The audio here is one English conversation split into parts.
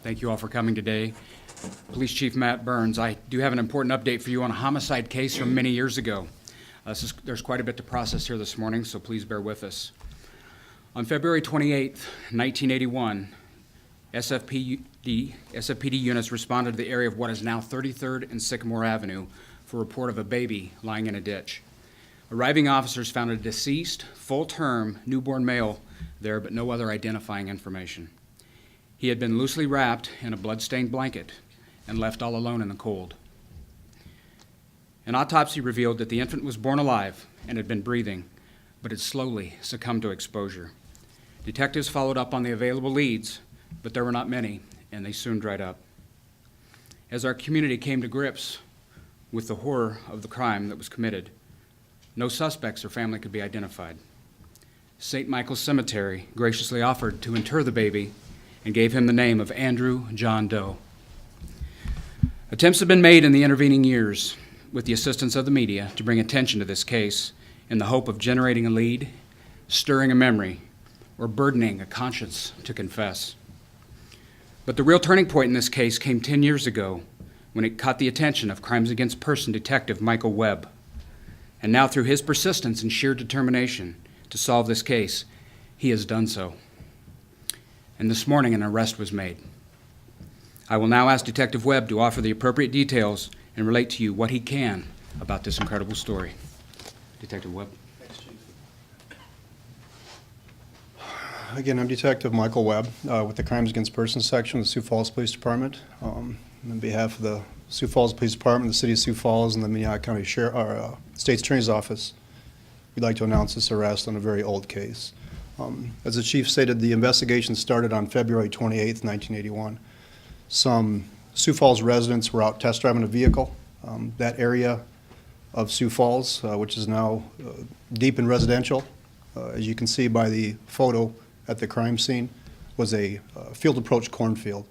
Thank you all for coming today. Police Chief Matt Burns, I do have an important update for you on a homicide case from many years ago. There's quite a bit to process here this morning, so please bear with us. On February 28, 1981, SFPD units responded to the area of what is now 33rd and Sycamore Avenue for a report of a baby lying in a ditch. Arriving officers found a deceased, full-term newborn male there, but no other identifying information. He had been loosely wrapped in a blood-stained blanket and left all alone in the cold. An autopsy revealed that the infant was born alive and had been breathing, but had slowly succumbed to exposure. Detectives followed up on the available leads, but there were not many, and they soon dried up. As our community came to grips with the horror of the crime that was committed, no suspects or family could be identified. St. Michael's Cemetery graciously offered to inter the baby and gave him the name of Andrew John Doe. Attempts have been made in the intervening years with the assistance of the media to bring attention to this case in the hope of generating a lead, stirring a memory, or burdening a conscience to confess. But the real turning point in this case came 10 years ago when it caught the attention of Crimes Against Person Detective Michael Webb. And now through his persistence and sheer determination to solve this case, he has done so. And this morning an arrest was made. I will now ask Detective Webb to offer the appropriate details and relate to you what he can about this incredible story. Detective Webb. Thanks, Chief. Again, I'm Detective Michael Webb with the Crimes Against Persons section of the Sioux Falls Police Department. On behalf of the Sioux Falls Police Department, the City of Sioux Falls, and the Minnehaha County State's Attorney's Office, we'd like to announce this arrest on a very old case. As the Chief stated, the investigation started on February 28, 1981. Some Sioux Falls residents were out test driving a vehicle. That area of Sioux Falls, which is now deep in residential, as you can see by the photo at the crime scene, was a field approach cornfield.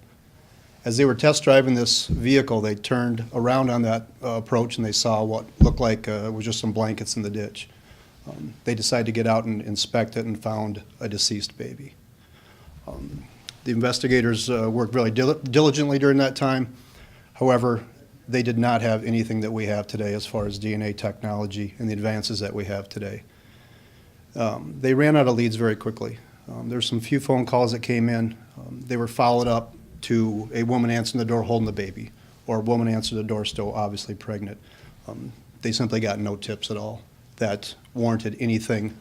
As they were test driving this vehicle, they turned around on that approach and they saw what looked like was just some blankets in the ditch. They decided to get out and inspect it and found a deceased baby. The investigators worked really diligently during that time. However, they did not have anything that we have today as far as DNA technology and the advances that we have today. They ran out of leads very quickly. There's some few phone calls that came in. They were followed up to a woman answering the door holding the baby, or a woman answering the door still obviously pregnant. They simply got no tips at all that warranted anything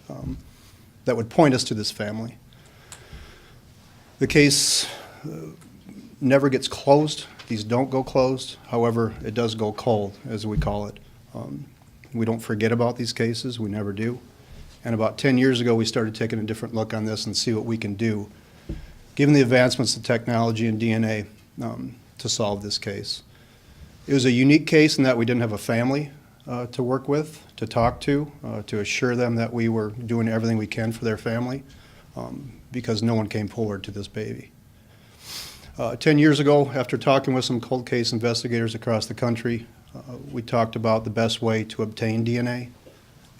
that would point us to this family. The case never gets closed. These don't go closed. However, it does go cold, as we call it. We don't forget about these cases. We never do. And about 10 years ago, we started taking a different look on this and see what we can do, given the advancements of technology and DNA, to solve this case. It was a unique case in that we didn't have a family to work with, to talk to assure them that we were doing everything we can for their family, because no one came forward to this baby. 10 years ago, after talking with some cold case investigators across the country, we talked about the best way to obtain DNA,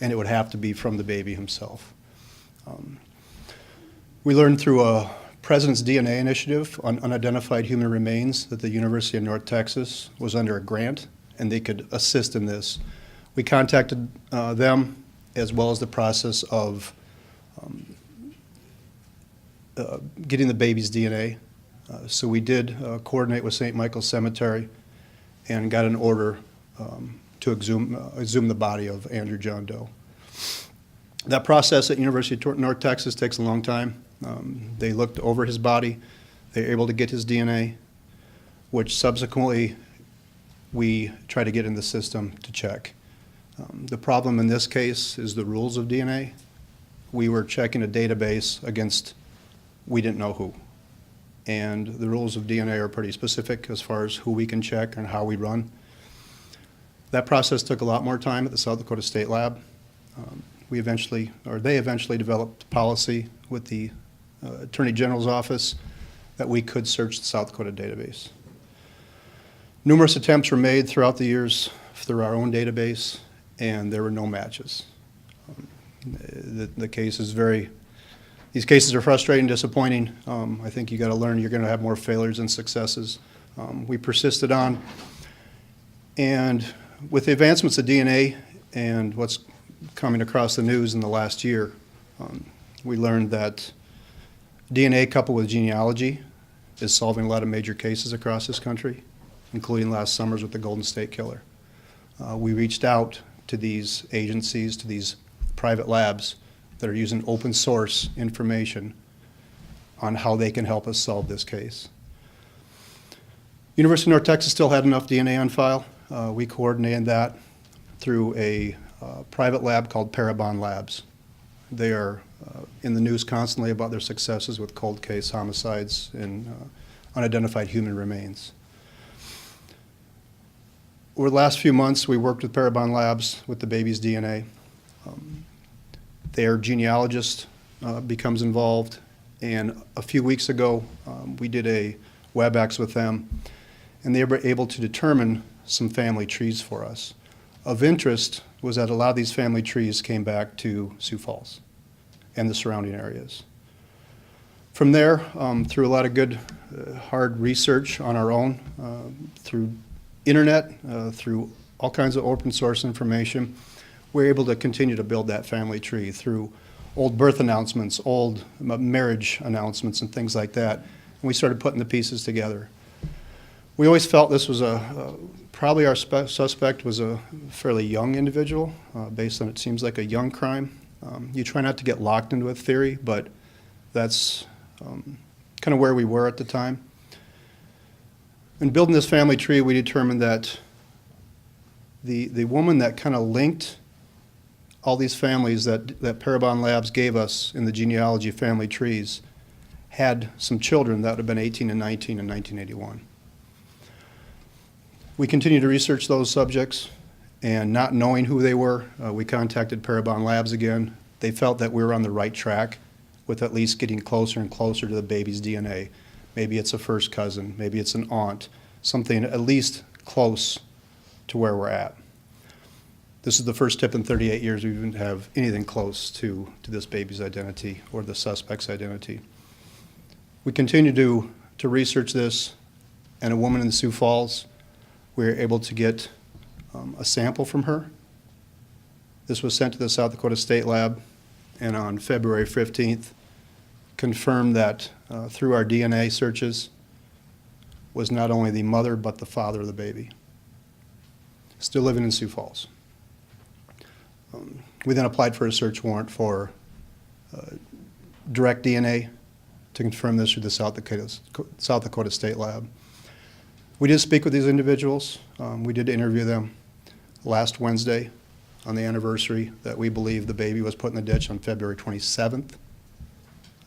and it would have to be from the baby himself. We learned through a President's DNA Initiative on unidentified human remains that the University of North Texas was under a grant and they could assist in this. We contacted them, as well as the process of getting the baby's DNA. So we did coordinate with St. Michael's Cemetery and got an order to exhume the body of Andrew John Doe. That process at University of North Texas takes a long time. They looked over his body. They were able to get his DNA, which subsequently we try to get in the system to check. The problem in this case is the rules of DNA. We were checking a database against we didn't know who. And the rules of DNA are pretty specific as far as who we can check and how we run. That process took a lot more time at the South Dakota State Lab. They eventually developed policy with the Attorney General's office that we could search the South Dakota database. Numerous attempts were made throughout the years through our own database, and there were no matches. The case is very These cases are frustrating, disappointing. I think you got to learn you're going to have more failures than successes. We persisted on, and with the advancements of DNA and what's coming across the news in the last year, we learned that DNA coupled with genealogy is solving a lot of major cases across this country, including last summer's with the Golden State Killer. We reached out to these agencies, to these private labs that are using open source information on how they can help us solve this case. University of North Texas still had enough DNA on file. We coordinated that through a private lab called Parabon Labs. They are in the news constantly about their successes with cold case homicides and unidentified human remains. Over the last few months, we worked with Parabon Labs with the baby's DNA. Their genealogist becomes involved, and a few weeks ago, we did a WebEx with them, and they were able to determine some family trees for us. Of interest was that a lot of these family trees came back to Sioux Falls and the surrounding areas. From there, through a lot of good, hard research on our own, through internet, through all kinds of open source information, we're able to continue to build that family tree through old birth announcements, old marriage announcements, and things like that. And we started putting the pieces together. We always felt this was probably our suspect was a fairly young individual, based on it seems like a young crime. You try not to get locked into a theory, but that's kind of where we were at the time. In building this family tree, we determined that the woman that kind of linked all these families that Parabon Labs gave us in the genealogy family trees had some children that would have been 18 and 19 in 1981. We continued to research those subjects, and not knowing who they were, we contacted Parabon Labs again. They felt that we were on the right track with at least getting closer and closer to the baby's DNA. Maybe it's a first cousin, maybe it's an aunt, something at least close to where we're at. This is the first tip in 38 years we didn't have anything close to this baby's identity or the suspect's identity. We continue to research this, and a woman in Sioux Falls, we were able to get a sample from her. This was sent to the South Dakota State Lab, and on February 15th, confirmed that through our DNA searches, was not only the mother but the father of the baby. Still living in Sioux Falls. We then applied for a search warrant for direct DNA to confirm this through the South Dakota State Lab. We did speak with these individuals. We did interview them last Wednesday on the anniversary that we believe the baby was put in the ditch on February 27th.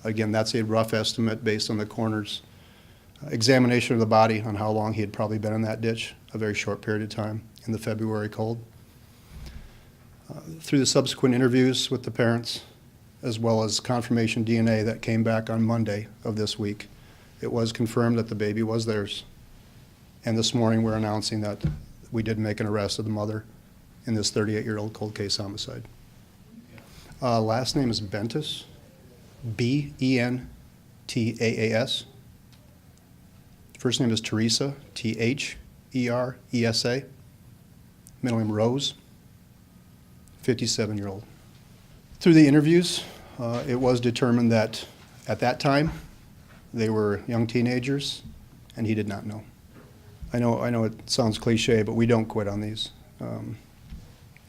Again, that's a rough estimate based on the coroner's examination of the body on how long he had probably been in that ditch, a very short period of time in the February cold. Through the subsequent interviews with the parents, as well as confirmation DNA that came back on Monday of this week, it was confirmed that the baby was theirs. And this morning we're announcing that we did make an arrest of the mother in this 38-year-old cold case homicide. Last name is Bentas, B-E-N-T-A-A-S. First name is Teresa, T-H-E-R-E-S-A. Middle name Rose, 57-year-old. Through the interviews, it was determined that at that time they were young teenagers, and he did not know. I know it sounds cliche, but we don't quit on these. And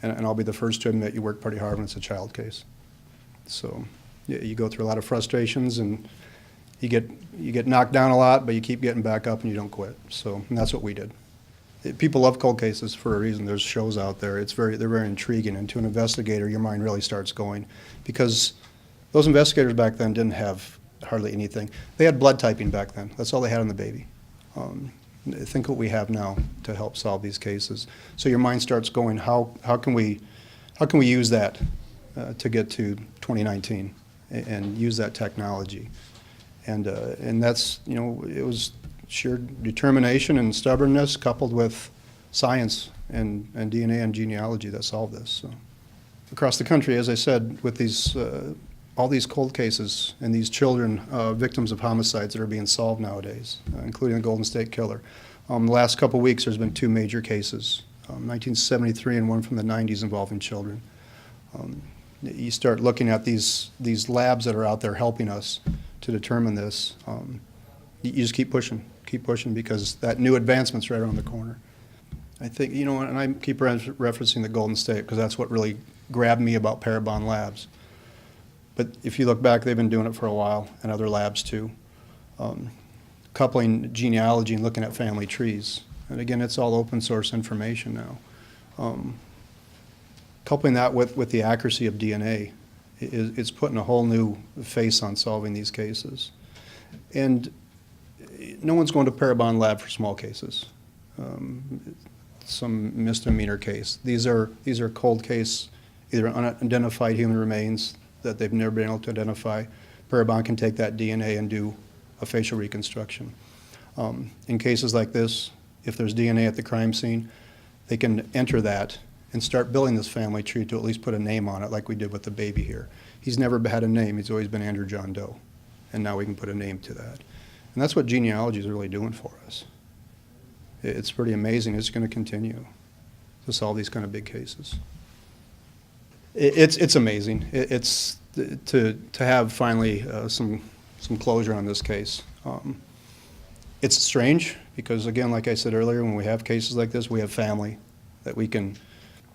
I'll be the first to admit you work pretty hard when it's a child case. So you go through a lot of frustrations, and you get knocked down a lot, but you keep getting back up and you don't quit. So and that's what we did. People love cold cases for a reason. There's shows out there. They're very intriguing, and to an investigator, your mind really starts going, because those investigators back then didn't have hardly anything. They had blood typing back then. That's all they had on the baby. Think what we have now to help solve these cases. So your mind starts going, how can we use that to get to 2019 and use that technology? And that's, it was sheer determination and stubbornness coupled with science and DNA and genealogy that solved this. So across the country, as I said, with these all these cold cases and these children, victims of homicides that are being solved nowadays, including the Golden State Killer. The last couple weeks, there's been 2 major cases, 1973 and one from the 90s involving children. You start looking at these labs that are out there helping us to determine this. You just keep pushing because that new advancement's right around the corner. I think, you know, and I keep referencing the Golden State because that's what really grabbed me about Parabon Labs. But if you look back, they've been doing it for a while, and other labs too. Coupling genealogy and looking at family trees. And again, it's all open source information now. Coupling that with the accuracy of DNA, it's putting a whole new face on solving these cases. And no one's going to Parabon Lab for small cases. Some misdemeanor case. These are cold case, either unidentified human remains that they've never been able to identify. Parabon can take that DNA and do a facial reconstruction. In cases like this, if there's DNA at the crime scene, they can enter that and start building this family tree to at least put a name on it, like we did with the baby here. He's never had a name. He's always been Andrew John Doe. And now we can put a name to that. And that's what genealogy is really doing for us. It's pretty amazing. It's going to continue to solve these kind of big cases. It's amazing. It's to have finally some closure on this case. It's strange because, again, like I said earlier, when we have cases like this, we have family that we can,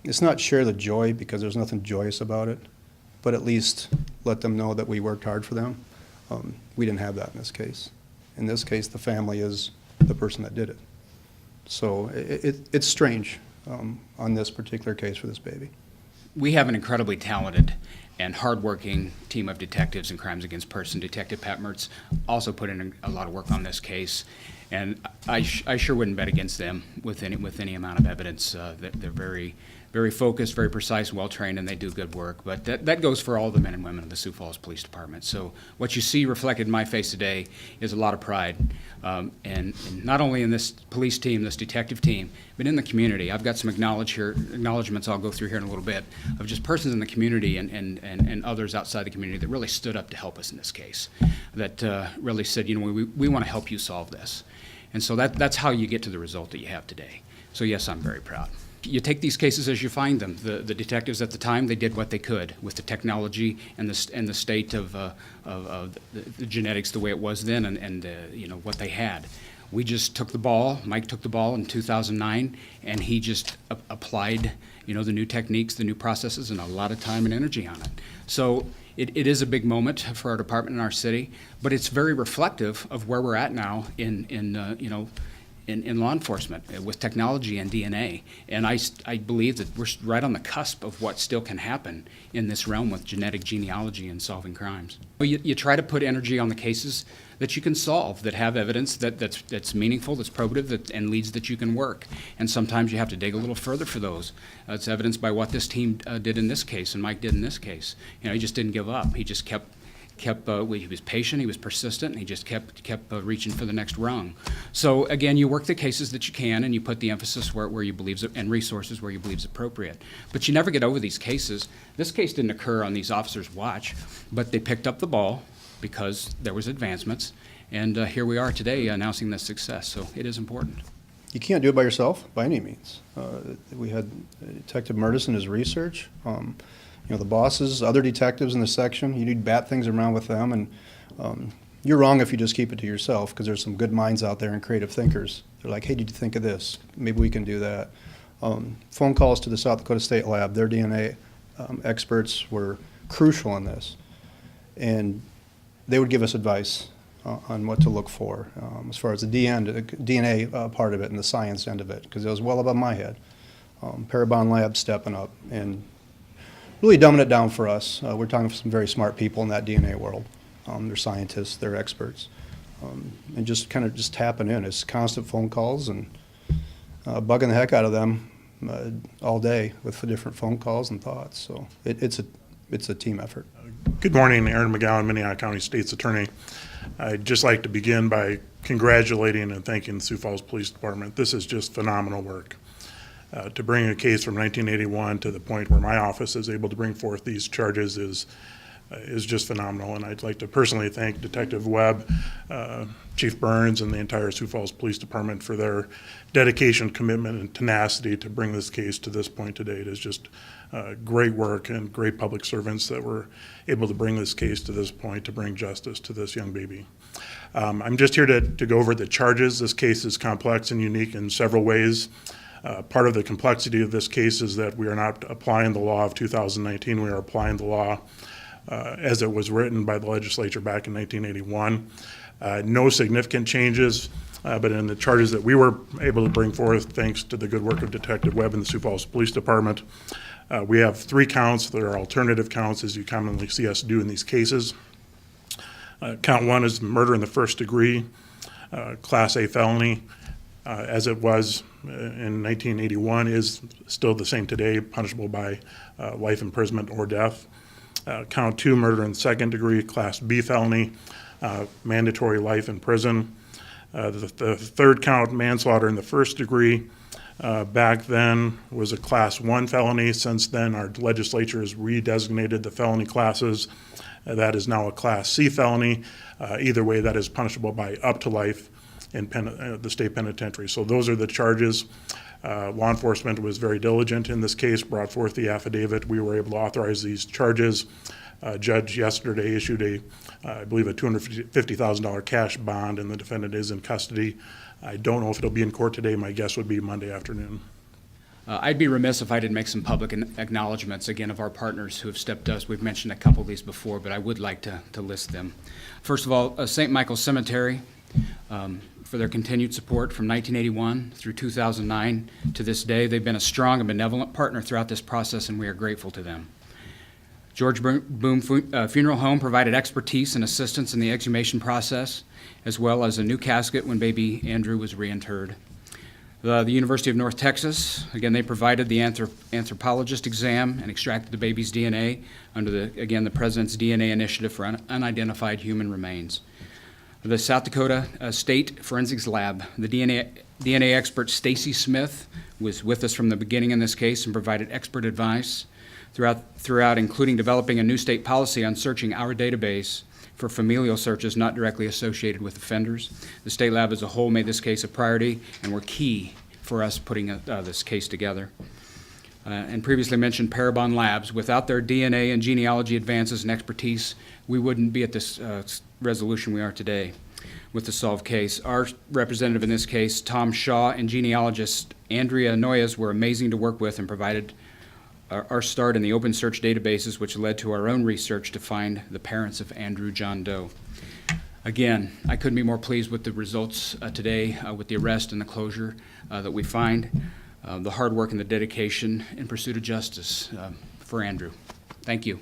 it's not share the joy because there's nothing joyous about it, but at least let them know that we worked hard for them. We didn't have that in this case. In this case, the family is the person that did it. So it's strange on this particular case for this baby. We have an incredibly talented and hardworking team of detectives in crimes against person. Detective Pat Mertz also put in a lot of work on this case, and I sure wouldn't bet against them with any amount of evidence. That they're very focused, very precise, well-trained, and they do good work. But that goes for all the men and women of the Sioux Falls Police Department. So what you see reflected in my face today is a lot of pride, and not only in this police team, this detective team, but in the community. I've got some acknowledgments I'll go through here in a little bit of just persons in the community and others outside the community that really stood up to help us in this case, that really said, you know, we want to help you solve this. And so that's how you get to the result that you have today. So yes, I'm very proud. You take these cases as you find them. The detectives at the time, they did what they could with the technology and the state of the genetics the way it was then, and you know what they had. We just took the ball. Mike took the ball in 2009, and he just applied, you know, the new techniques, the new processes, and a lot of time and energy on it. So it is a big moment for our department and our city, but it's very reflective of where we're at now in law enforcement with technology and DNA. And I believe that we're right on the cusp of what still can happen in this realm with genetic genealogy and solving crimes. You try to put energy on the cases that you can solve, that have evidence that's meaningful, that's probative, and leads that you can work. And sometimes you have to dig a little further for those. It's evidenced by what this team did in this case and Mike did in this case. You know, he just didn't give up. He just kept he was patient, he was persistent, and he just kept reaching for the next rung. So again, you work the cases that you can, and you put the emphasis where you believe, and resources where you believe is appropriate. But you never get over these cases. This case didn't occur on these officers' watch, but they picked up the ball because there was advancements, and here we are today announcing this success. So it is important. You can't do it by yourself by any means. We had Detective Mertis and his research. You know, the bosses, other detectives in the section, you need to bat things around with them, and you're wrong if you just keep it to yourself, because there's some good minds out there and creative thinkers. They're like, hey, did you think of this? Maybe we can do that. Phone calls to the South Dakota State Lab, their DNA experts were crucial in this, and they would give us advice on what to look for as far as the DNA part of it and the science end of it, because it was well above my head. Parabon Lab stepping up and really dumbing it down for us. We're talking to some very smart people in that DNA world. They're scientists, they're experts. And just kind of just tapping in. It's constant phone calls and bugging the heck out of them all day with the different phone calls and thoughts. So it's a team effort. Good morning, Aaron McGowan, Minnehaha County State's Attorney. I'd just like to begin by congratulating and thanking the Sioux Falls Police Department. This is just phenomenal work. To bring a case from 1981 to the point where my office is able to bring forth these charges is is just phenomenal. And I'd like to personally thank Detective Webb, Chief Burns, and the entire Sioux Falls Police Department for their dedication, commitment, and tenacity to bring this case to this point today. It is just great work and great public servants that were able to bring this case to this point to bring justice to this young baby. I'm just here to go over the charges. This case is complex and unique in several ways. Part of the complexity of this case is that we are not applying the law of 2019. We are applying the law as it was written by the legislature back in 1981. No significant changes, but in the charges that we were able to bring forth, thanks to the good work of Detective Webb and the Sioux Falls Police Department, we have 3 counts. There are alternative counts, as you commonly see us do in these cases. Count 1 is murder in the first degree, Class A felony, as it was in 1981, is still the same today, punishable by life imprisonment or death. Count 2, murder in the second degree, Class B felony, mandatory life in prison. The third count, manslaughter in the first degree, back then was a Class 1 felony. Since then, our legislature has redesignated the felony classes. That is now a Class C felony. Either way, that is punishable by up to life in the state penitentiary. So those are the charges. Law enforcement was very diligent in this case, brought forth the affidavit. We were able to authorize these charges. Judge yesterday issued I believe a $250,000 cash bond, and the defendant is in custody. I don't know if it'll be in court today. My guess would be Monday afternoon. I'd be remiss if I didn't make some public acknowledgments, again, of our partners who have stepped us. We've mentioned a couple of these before, but I would like to list them. First of all, St. Michael's Cemetery, for their continued support from 1981 through 2009 to this day. They've been a strong and benevolent partner throughout this process, and we are grateful to them. George Boom Funeral Home provided expertise and assistance in the exhumation process, as well as a new casket when baby Andrew was reinterred. The University of North Texas, again, they provided the anthropologist exam and extracted the baby's DNA under the President's DNA Initiative for Unidentified Human Remains. The South Dakota State Forensics Lab, the DNA expert Stacy Smith was with us from the beginning in this case and provided expert advice throughout, including developing a new state policy on searching our database for familial searches not directly associated with offenders. The state lab as a whole made this case a priority and were key for us putting this case together. And previously mentioned Parabon Labs. Without their DNA and genealogy advances and expertise, we wouldn't be at this resolution we are today with the solved case. Our representative in this case, Tom Shaw, and genealogist Andrea Noyes were amazing to work with and provided our start in the open search databases, which led to our own research to find the parents of Andrew John Doe. Again, I couldn't be more pleased with the results today with the arrest and the closure that we find, the hard work and the dedication in pursuit of justice for Andrew. Thank you.